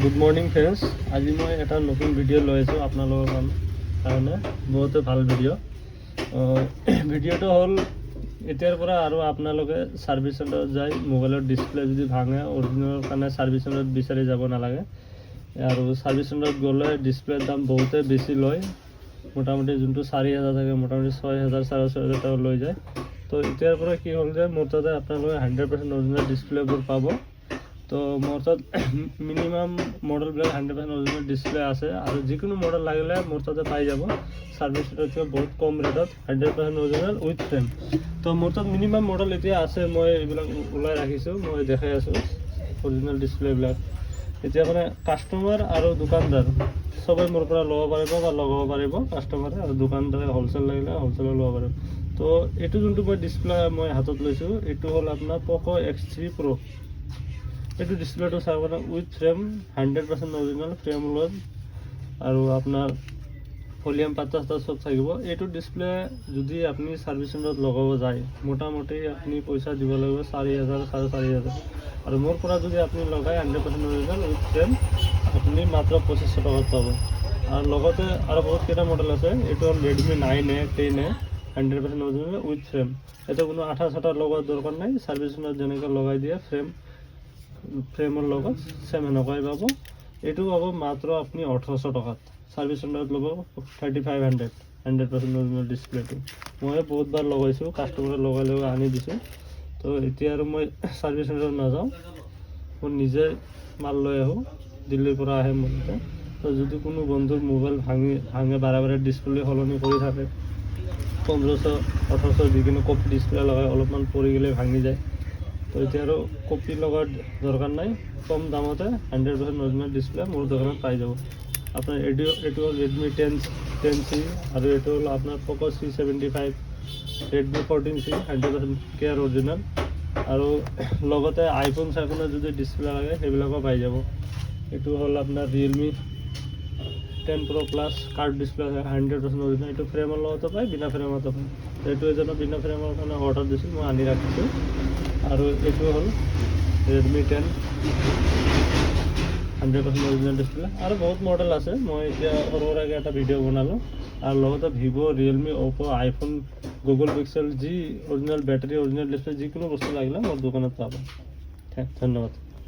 Good morning friends. আজি মই এটা নতুন ভিডিঅ' লৈ আছোঁ আপোনালোকৰ কাৰণে। বহুতে ভাল ভিডিঅ'। ভিডিঅ'টো হ'ল এতিয়াৰ পৰা আৰু আপোনালোকে ছাৰ্ভিচ চেণ্টাৰত যাই মোবাইলৰ ডিছপ্লে যদি ভাঙে অৰিজিনেলৰ কাৰণে ছাৰ্ভিচ চেণ্টাৰত বিচাৰি যাব নালাগে। আৰু ছাৰ্ভিচ চেণ্টাৰত গ'লে ডিছপ্লেৰ দাম বহুতে বেছি লয়। মোটামুটি যোনটো 4,000 থাকে মোটামুটি 6,000 6,500 টকা লৈ যায়। তো এতিয়াৰ পৰা কি হ'ল যে মোৰ তাতে আপোনালোকে 100% অৰিজিনেল ডিছপ্লেবোৰ পাব। তো মোৰ তাত মিনিমাম মডেলবিলাক 100% অৰিজিনেল ডিছপ্লে আছে আৰু যিকোনো মডেল লাগিলে মোৰ তাতে পাই যাব। ছাৰ্ভিচ চেণ্টাৰতকৈ বহুত কম ৰেটত 100% অৰিজিনেল উইথ ফ্ৰেম। তো মোৰ তাত মিনিমাম মডেল এতিয়া আছে, মই এইবিলাক ওলাই ৰাখিছোঁ, মই দেখাই আছোঁ অৰিজিনেল ডিছপ্লেবিলাক। এতিয়া মানে কাষ্টমাৰ আৰু দোকানদাৰ সবে মোৰ পৰা ল'ব পাৰিব বা লগাব পাৰিব। কাষ্টমাৰে আৰু দোকানদাৰে হ'লচেল লাগিলে হ'লচেলত ল'ব পাৰিব। তো এইটো যোনটো মই ডিছপ্লে মই হাতত লৈছোঁ এইটো হ'ল আপোনাৰ POCO X3 Pro। এইটো ডিছপ্লেটো চাব উইথ ফ্ৰেম 100% অৰিজিনেল ফ্ৰেম লগত আৰু আপোনাৰ ভলিউম পাতা চব থাকিব। এইটো ডিছপ্লে যদি আপুনি ছাৰ্ভিচ চেণ্টাৰত লগাব যায় মোটামুটি আপুনি পইচা দিব লাগিব 4,000 4,500 আৰু মোৰ পৰা যদি আপুনি লগায় 100% অৰিজিনেল উইথ ফ্ৰেম আপুনি মাত্ৰ 2,500 টকাত পাব। আৰু লগতে আৰু বহুত কেইটা মডেল আছে। এইটো হ'ল Redmi 9A 10A 100% original with frame. এইটো কোনো আঠা চাঠা লগোৱাৰ দৰকাৰ নাই, ছাৰ্ভিচ চেণ্টাৰত যেনেকৈ লগাই দিয়ে ফ্ৰেমৰ লগত চেম এনেকুৱাই পাব। এইটো পাব মাত্ৰ আপুনি 1,800 টকাত। ছাৰ্ভিচ চেণ্টাৰত ল'ব 3,500 100% অৰিজিনেল ডিছপ্লেটো। মই বহুতবাৰ লগাইছোঁ, কাষ্টমাৰে লগাই আনি দিছোঁ। তো এতিয়া আৰু মই ছাৰ্ভিচ চেণ্টাৰত নাযাওঁ, মই নিজে মাল লৈ আহোঁ, দিল্লীৰ পৰা আহে মোৰ তাতে। তো যদি কোনো বন্ধুৰ মোবাইল ভাঙে বাৰে বাৰে ডিছপ্লে সলনি কৰি থাকে 1,500 1,800 দি কিনে কপি ডিছপ্লে লগাই অলপমান পৰি গ'লে ভাঙি যায়। তো এতিয়া আৰু কপি লগাৰ দৰকাৰ নাই, কম দামতে 100% অৰিজিনেল ডিছপ্লে মোৰ দোকানত পাই যাব। আপোনাৰ এইটো হ'ল Redmi 10C আৰু এইটো হ'ল আপোনাৰ POCO C75 Redmi 14C 100% care original. আৰু লগতে আইফোন চাইফোনৰ যদি ডিছপ্লে লাগে সেইবিলাকো পাই যাব। এইটো হ'ল আপোনাৰ Realme 10 Pro Plus card display 100% original. এইটো ফ্ৰেমৰ লগতো পায়, বিনা ফ্ৰেমতো পায়। এইটো এজনৰ বিনা ফ্ৰেমৰ কাৰণে অৰ্ডাৰ দিছোঁ, মই আনি ৰাখিছোঁ। আৰু এইটো হ'ল Redmi 10 100% অৰিজিনেল ডিছপ্লে। আৰু বহুত মডেল আছে, মই এতিয়া সৰু সুৰাকৈ এটা ভিডিঅ' বনালোঁ। আৰু লগতে Vivo, Realme, Oppo, iPhone, Google Pixel যি অৰিজিনেল বেটাৰী অৰিজিনেল ডিছপ্লে যিকোনো বস্তু লাগিলে মোৰ দোকানত পাব। ধন্যবাদ।